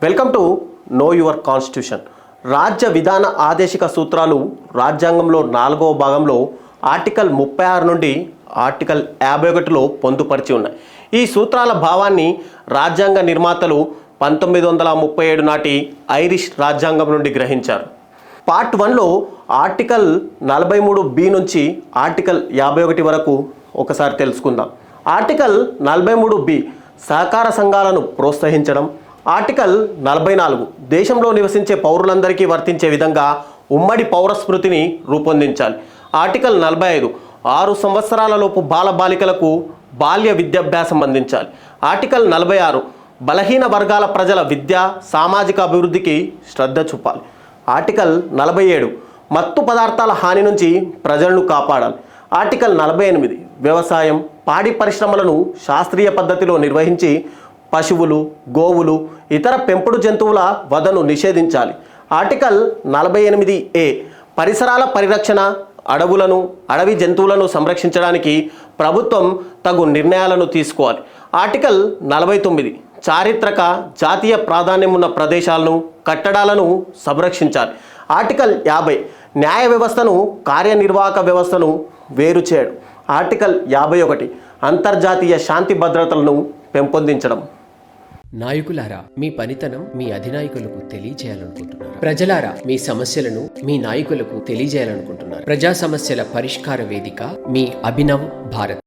Welcome to know your constitution. రాజ్య విధాన ఆదేశిక సూత్రాలు రాజ్యాంగంలో 4వ భాగంలో ఆర్టికల్ 36 నుండి ఆర్టికల్ 51లో పొందుపరిచి ఉన్నాయి. ఈ సూత్రాల భావాన్ని రాజ్యాంగ నిర్మాతలు 1937 నాటి ఐరిష్ రాజ్యాంగం నుండి గ్రహించారు. పార్ట్ 1లో ఆర్టికల్ 43B నుంచి ఆర్టికల్ 51 వరకు ఒకసారి తెలుసుకుందాం. ఆర్టికల్ 43B సహకార సంఘాలను ప్రోత్సహించడం. ఆర్టికల్ 44 దేశంలో నివసించే పౌరులందరికీ వర్తించే విధంగా ఉమ్మడి పౌర స్మృతిని రూపొందించాలి. ఆర్టికల్ 45 6 సంవత్సరాలలోపు బాలబాలికలకు బాల్య విద్యాభ్యాసం అందించాలి. ఆర్టికల్ 46 బలహీన వర్గాల ప్రజల విద్య సామాజిక అభివృద్ధికి శ్రద్ధ చూపాలి. ఆర్టికల్ 47 మత్తు పదార్థాల హాని నుంచి ప్రజలను కాపాడాలి. ఆర్టికల్ 48 వ్యవసాయం పాడి పరిశ్రమలను శాస్త్రీయ పద్ధతిలో నిర్వహించి పశువులు గోవులు ఇతర పెంపుడు జంతువుల వధను నిషేధించాలి. ఆర్టికల్ 48A పరిసరాల పరిరక్షణ అడవులను అడవి జంతువులను సంరక్షించడానికి ప్రభుత్వం తగు నిర్ణయాలను తీసుకోవాలి. ఆర్టికల్ 49 చారిత్రక జాతీయ ప్రాధాన్యం ఉన్న ప్రదేశాలను కట్టడాలను సంరక్షించాలి. ఆర్టికల్ 50 న్యాయ వ్యవస్థను కార్యనిర్వాహక వ్యవస్థను వేరు చేయడం. ఆర్టికల్ 51 అంతర్జాతీయ శాంతి భద్రతలను పెంపొందించడం. నాయకులారా, మీ పనితనం మీ అధినాయకులకు తెలియజేయాలనుకుంటున్నారు. ప్రజలారా, మీ సమస్యలను మీ నాయకులకు తెలియజేయాలనుకుంటున్నారు. ప్రజా సమస్యల పరిష్కార వేదిక మీ అభినవ్ భారత్.